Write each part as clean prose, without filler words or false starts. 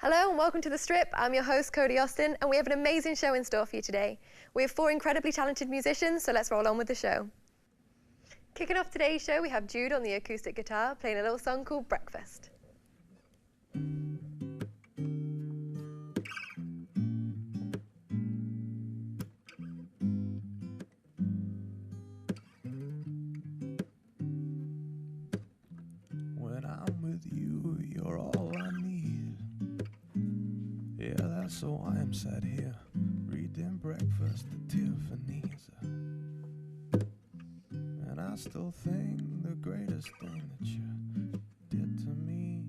Hello and welcome to The Strip. I'm your host, Cody Austin, and we have an amazing show in store for you today. We have 4 incredibly talented musicians, so let's roll on with the show. Kicking off today's show, we have Jude on the acoustic guitar playing a little song called Breakfast. When I'm with you, you're all I need. Yeah, that's so I am sat here reading Breakfast at Tiffany's. And I still think the greatest thing that you did to me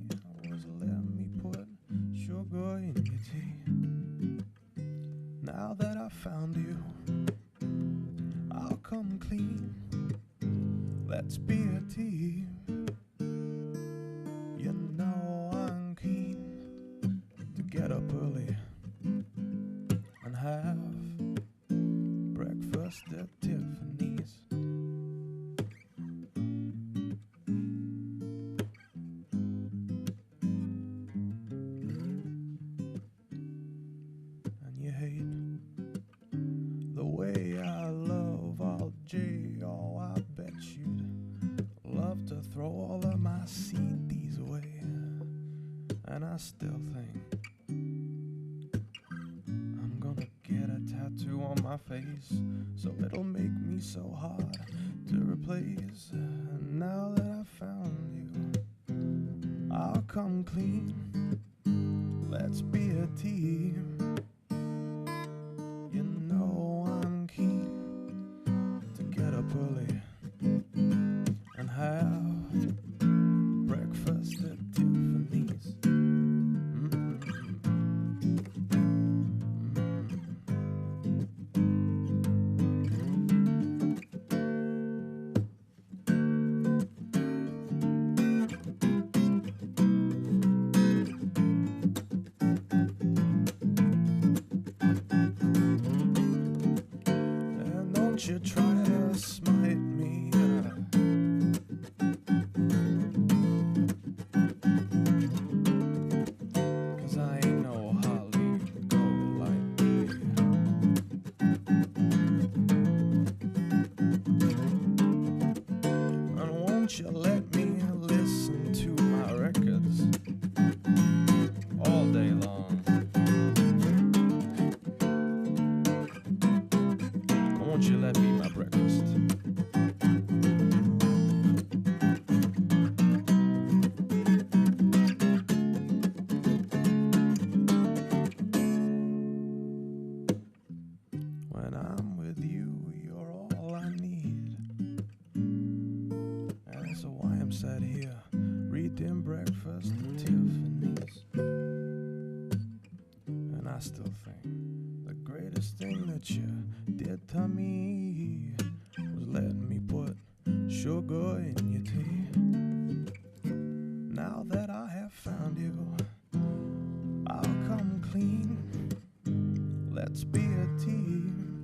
was let me put sugar in your tea. Now that I found you, I'll come clean. Let's be a team. You know I'm keen to get up early and have breakfast at Tiffany's. And you hate the way I love all J. Oh, I bet you'd love to throw all of my CDs away. And I still think I'm gonna get a tattoo on my face, so it'll make me so hard to replace. And now that I found you, I'll come clean. Let's be a team. You know I'm keen to get up early and have breakfast at Tiffany's. And don't you try to smite me. 'Cause I ain't no Holly Golightly. And won't you let me listen to my records all day long? Won't you let me my breakfast? When I'm with you, you're all I need. And so I am sat here reading Breakfast at Tiffany's. And I still think the greatest thing that you did to me was let me put sugar in your tea. Now that I have found you, I'll come clean. Let's be a team.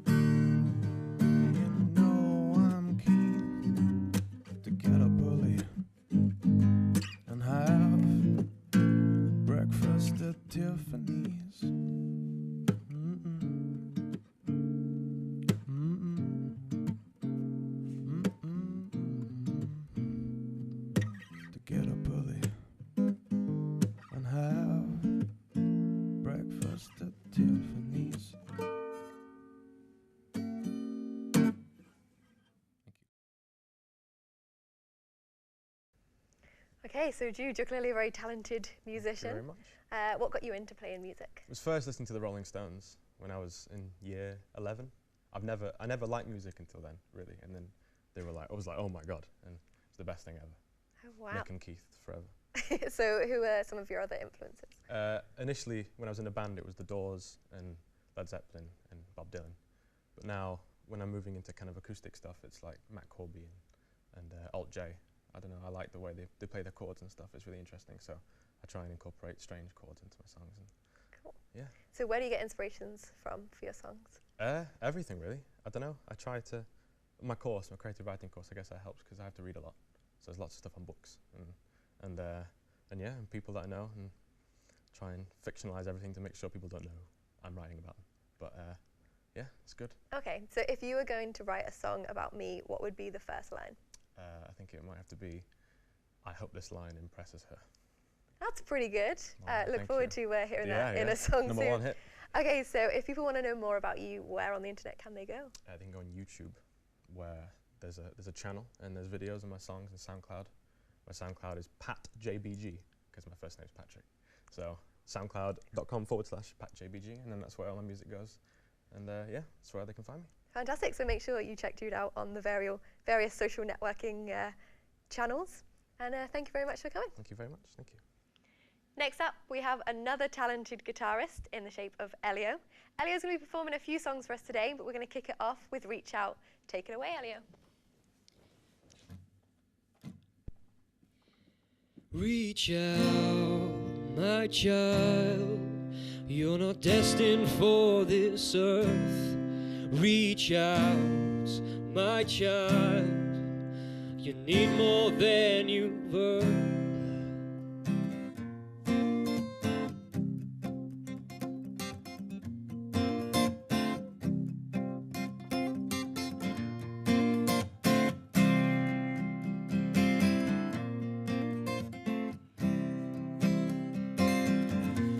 You know I'm keen to get up early and have breakfast at Tiffany's. To get up early and have breakfast at Tiffany's. Okay, so Jude, you're clearly a very talented musician. Thank you very much. What got you into playing music? I was first listening to the Rolling Stones when I was in year 11. I never liked music until then, really. And then I was like, oh my God, and it's the best thing ever. Oh, wow. Nick and Keith forever. So who are some of your other influences? Initially, when I was in a band, it was The Doors and Led Zeppelin and Bob Dylan. But now, when I'm moving into kind of acoustic stuff, it's like Matt Corby and Alt J. I don't know, I like the way they play their chords and stuff. It's really interesting. So I try and incorporate strange chords into my songs. And Cool. Yeah. So where do you get inspirations from for your songs? Everything really. I don't know. I try to, my creative writing course, I guess that helps because I have to read a lot. So there's lots of stuff on books and yeah, and people that I know, and try and fictionalize everything to make sure people don't know I'm writing about them. But yeah, it's good. Okay, so if you were going to write a song about me, what would be the first line? I think it might have to be, I hope this line impresses her. That's pretty good. Wow, Look thank forward to hearing that in a song Number soon. one hit. Okay, so if people want to know more about you, where on the internet can they go? They can go on YouTube, where there's a channel and there's videos of my songs, and SoundCloud. My SoundCloud is PatJBG because my first name's Patrick. So soundcloud.com/PatJBG, and then that's where all my music goes. And yeah, that's where they can find me. Fantastic. So make sure you check Jude out on the various social networking channels. And thank you very much for coming. Thank you very much. Thank you. Next up, we have another talented guitarist in the shape of Elio. Elio's going to be performing a few songs for us today, but we're going to kick it off with Reach Out. Take it away, Elio. Reach out, my child. You're not destined for this earth. Reach out, my child. You need more than you've earned.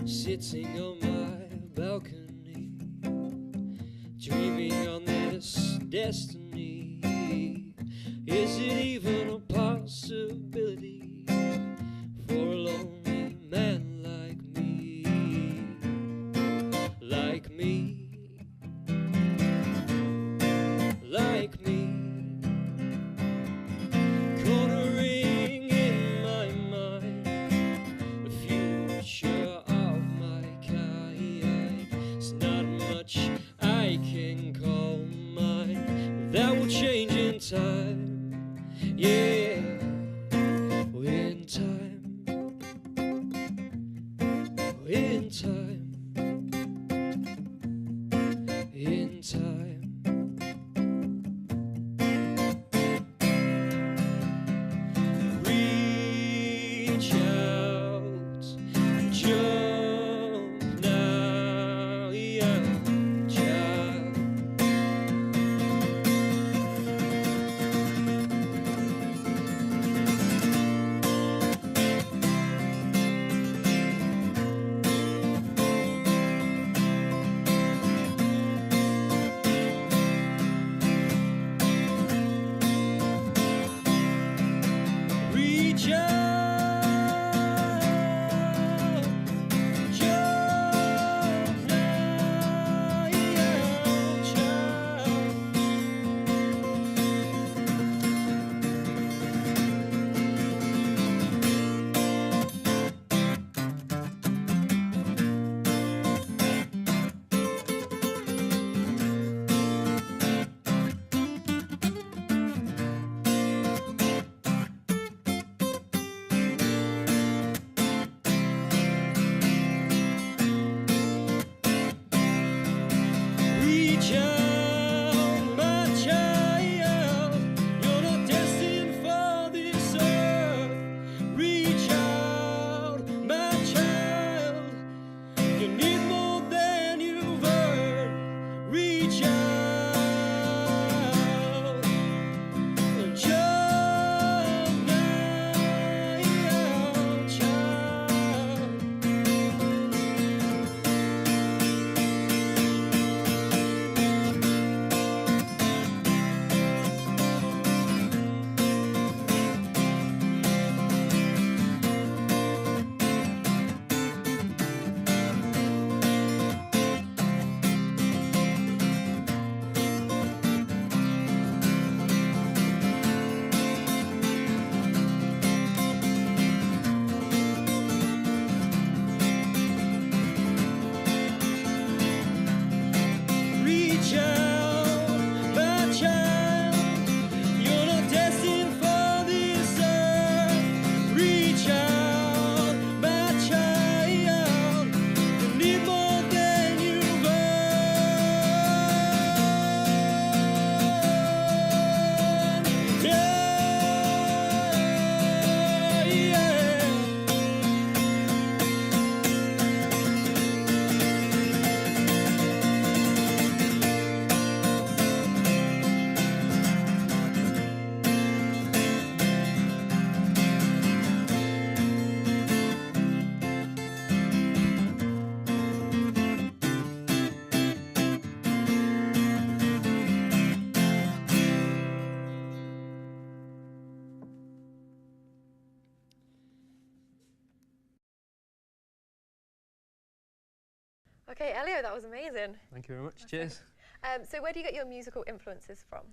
Sitting on my balcony, dreaming on this destiny. Is it even a possibility for a lonely man like me? Like me, like me, cornering in my mind the future of my kind. It's not much I can call mine. That will change in time. Yeah, in time, in time. Okay, Elio, that was amazing. Thank you very much. Cheers. So where do you get your musical influences from?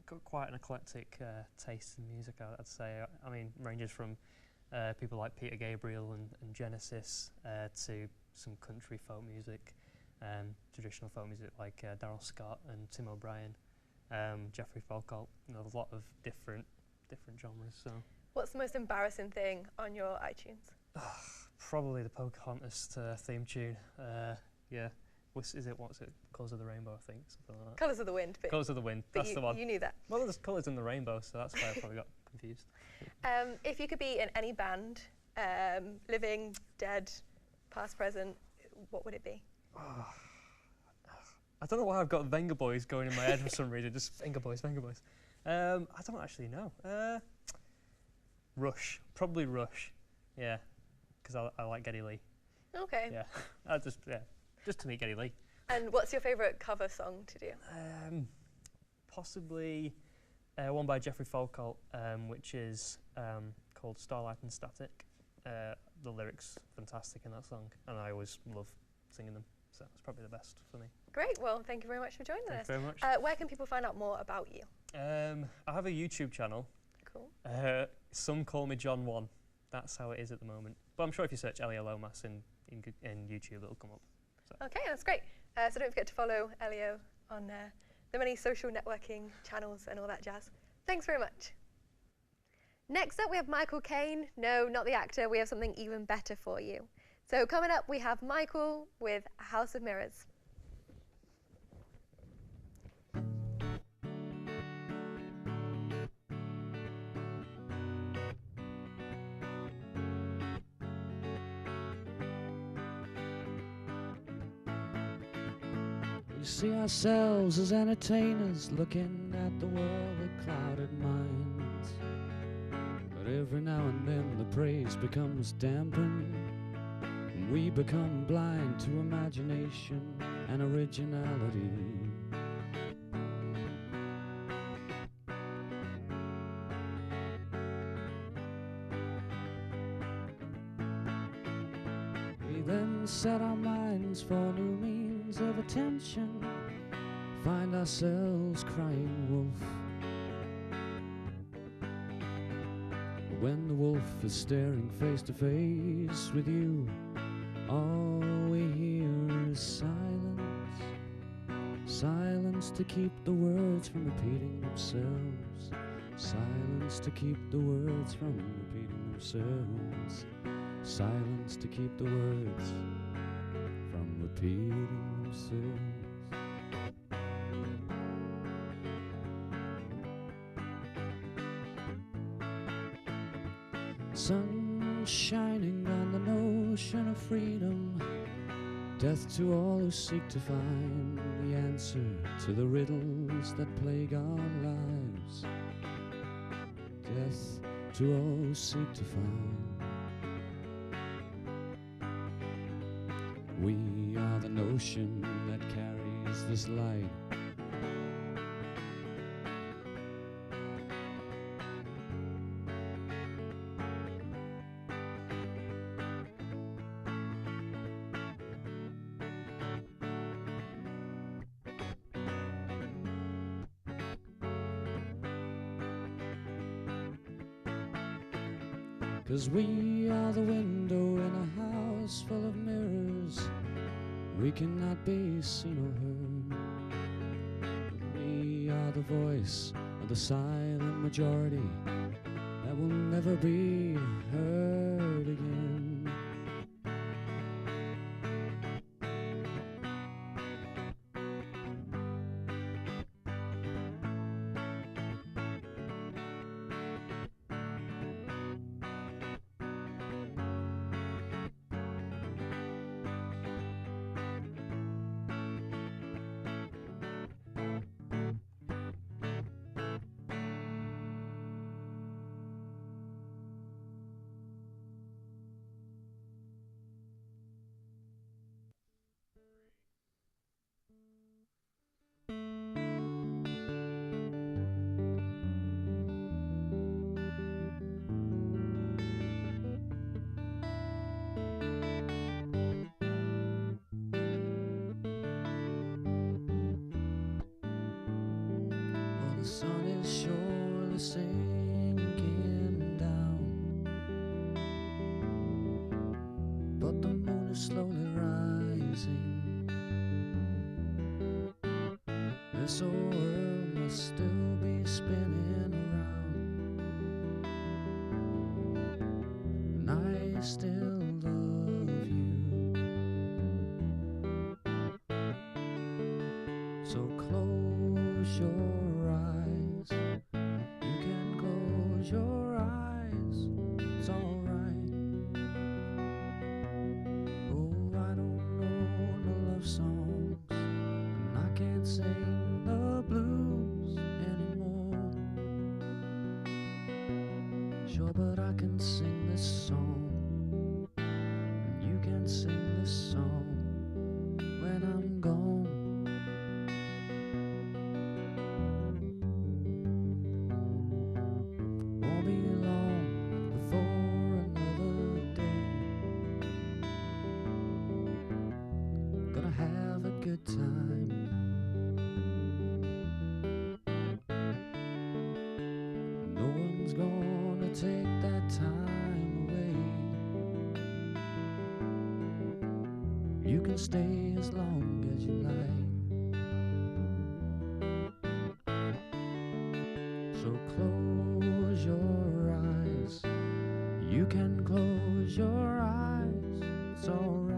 Got quite an eclectic taste in music, I'd say. I mean, ranges from people like Peter Gabriel and Genesis to some country folk music, traditional folk music like Daryl Scott and Tim O'Brien, Jeffrey Folkalt. You know, a lot of different genres. So. What's the most embarrassing thing on your iTunes? Probably the Pocahontas theme tune. Yeah. What's it? Colours of the Rainbow, I think, something like that. Colours of the Wind. But Colours of the Wind, that's the one. You knew that. Well, there's colours in the rainbow, so that's why I probably got confused. If you could be in any band, living, dead, past, present, what would it be? I don't know why I've got Venga Boys going in my head for some reason. Just Venga Boys, Venga Boys. I don't actually know. Rush, probably Rush. Yeah, because I like Geddy Lee. Okay. Yeah, just to meet Geddy Lee. And what's your favourite cover song to do? Possibly one by Jeffrey Folkalt, which is called Starlight and Static. The lyrics fantastic in that song, and I always love singing them, so it's probably the best for me. Great, well, thank you very much for joining us. Thank you very much. Where can people find out more about you? I have a YouTube channel. Cool. Some call me John 1. That's how it is at the moment. But I'm sure if you search Elio Lomas in YouTube, it'll come up. So. Okay, that's great. So don't forget to follow Elio on the many social networking channels and all that jazz. Thanks very much. Next up, we have Michael Caine. No, not the actor. We have something even better for you. So coming up, we have Michael with House of Mirrors. We see ourselves as entertainers looking at the world with clouded minds. But every now and then the praise becomes dampened, and we become blind to imagination and originality. We then set our minds for new means of attention, find ourselves crying wolf. When the wolf is staring face to face with you, all we hear is silence. Silence to keep the words from repeating themselves. Silence to keep the words from repeating themselves. Silence to keep the words from repeating themselves. Sun shining on the notion of freedom, death to all who seek to find the answer to the riddles that plague our lives. Death to all who seek to find. We are the notion that carries this light. Cause we are the window in a house full of mirrors. We cannot be seen or heard. We are the voice of the silent majority that will never be heard again. sun is surely sinking down, but the moon is slowly rising. This old world must still be spinning around, and I still love you. So close your eyes. You can close your eyes. It's alright. Oh, I don't know no love songs, and I can't sing the blues anymore. Sure, but I can sing this song, and you can sing this song when I'm gone. Won't be long before another day. Gonna have a good time. No one's gonna take that time away. You can stay as long as you like. So close your eyes. You can close your eyes. It's alright.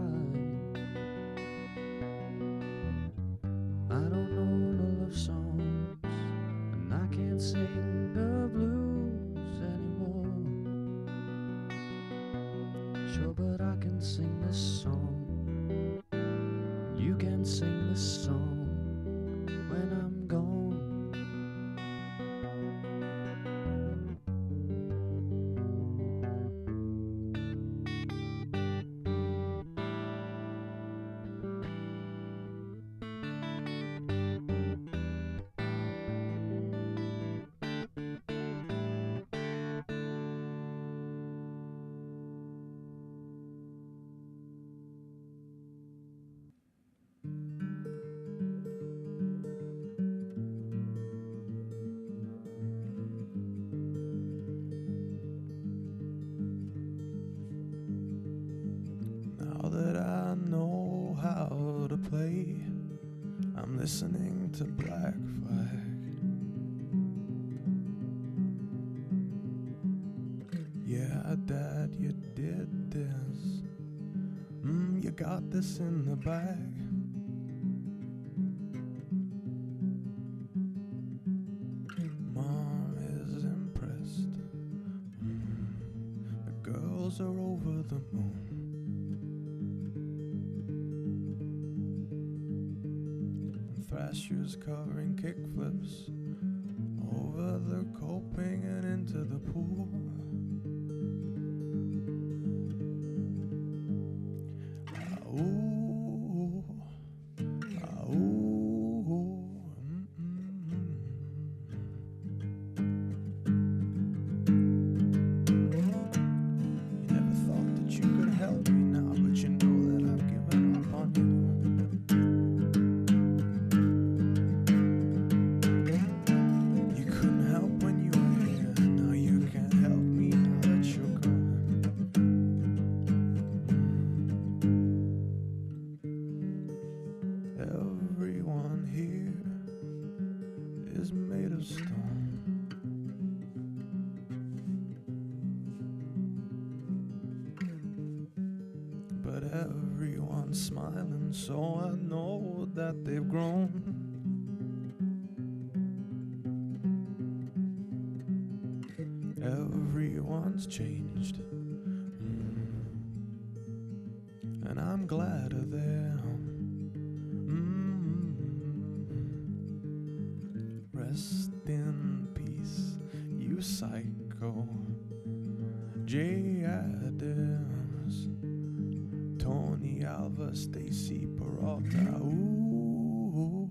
I don't know no love songs, and I can't sing the blues anymore. Sure, but I can sing this song. You can sing this song when I'm gone. Now that I know how to play, I'm listening to Black Flag. Yeah, Dad, you did this. You got this in the bag. Mom is impressed. The girls are over the moon. Thrashers covering kickflips over the coping and into the pool. Ooh, ooh, You never thought that you could help me now, but you know that I've given up on you. You couldn't help when you were here. Now you can't help me now that you're gone. Everyone here is made of stone. But everyone's smiling, so I know that they've grown. Everyone's changed, and I'm glad of them. Rest in peace, you psycho. Jay Adams, Tony Alva, Stacy Peralta. Ooh, ooh,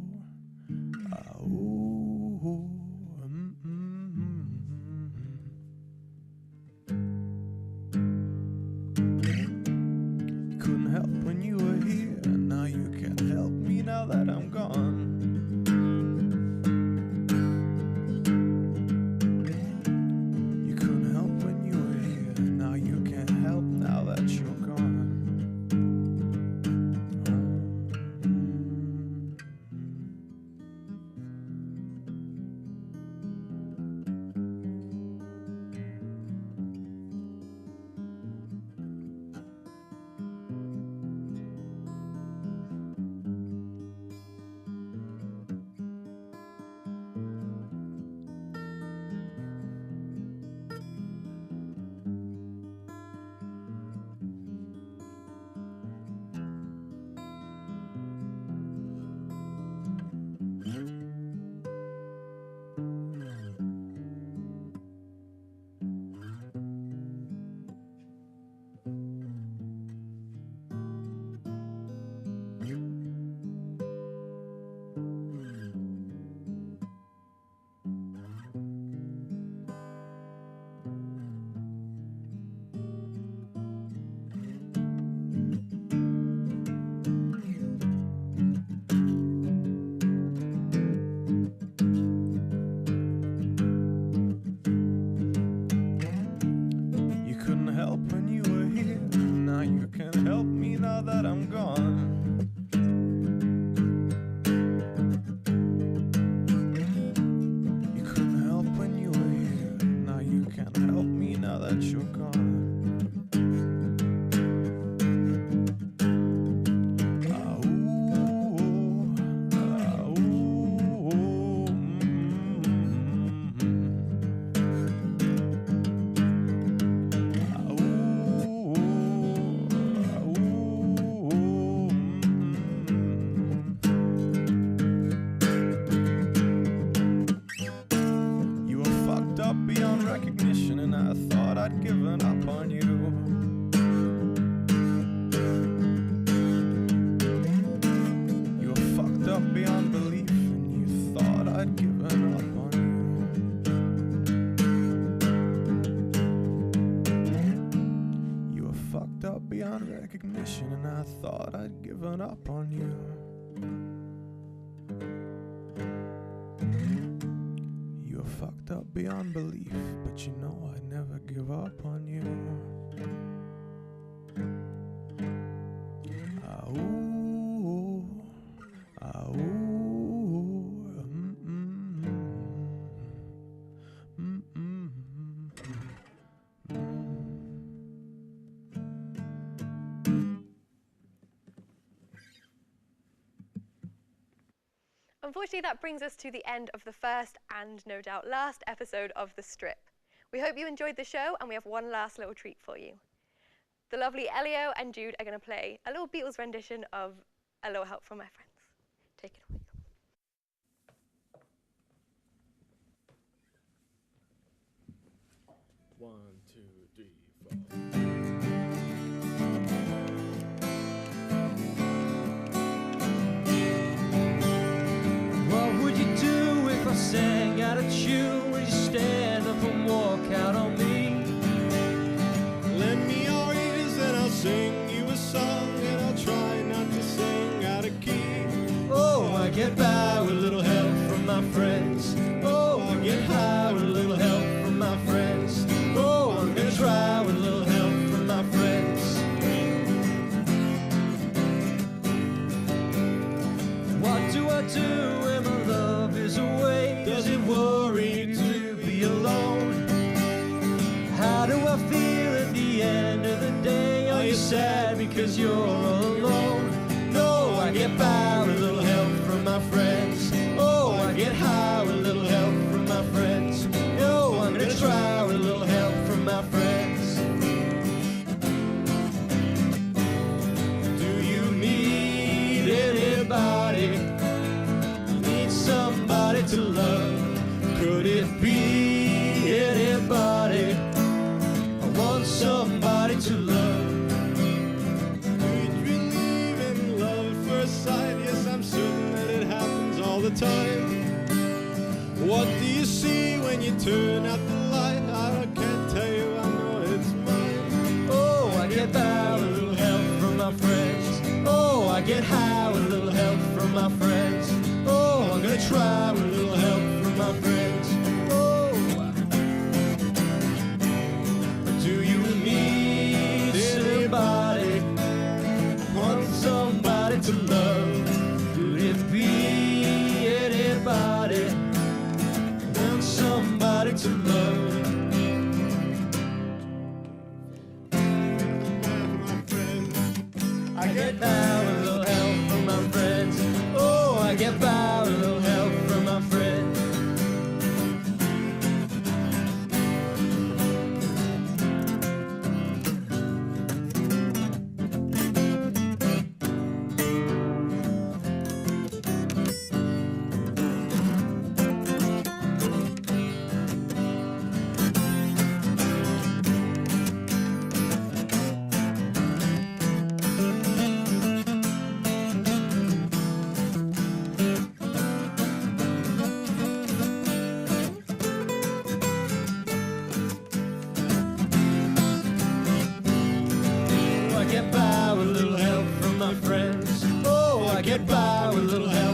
recognition, and I thought I'd given up on you. You're fucked up beyond belief, but you know I'd never give up on you. Ah, ooh, ah, ooh, Unfortunately, that brings us to the end of the first and no doubt last episode of The Strip. We hope you enjoyed the show, and we have one last little treat for you. The lovely Elio and Jude are going to play a little Beatles rendition of A Little Help from My Friends. Take it away. One, two, three, four. What would you do if I sang out of tune? Would you stand up and walk out on me? Lend me your ears and I'll sing you a song, and I'll try not to sing out of key. Oh, I get by with a little help from my friends. Oh, I get high with a little help from my friends. Oh, I'm gonna try with a little help from my friends. What do I do when my love is away? Does it worry you to be alone? How do I feel at the end of the day? Are you sad because you're all alone? No, I get by with a little help from my friends. Oh, I get high with a little help from my friends. No, I'm gonna try with a little help from my friends. Do you need anybody? Need somebody to love? Could it be anybody? I want somebody to love. Do you believe in love at first sight? Yes, I'm certain that it happens all the time. What do you see when you turn out the light? I can't tell you, I know it's mine. Oh, I get by with a little help from my friends. Oh, I get high with a little help from my friends. Oh, I'm gonna try with a little help from my friends. Oh, do you need anybody? Want somebody to love? Could it be anybody? Want somebody to love? My friend, I get by with a little help from my friends. Oh, I get by with a little help from my friends. I get by with a little help from my friends. Oh, I get by with a little help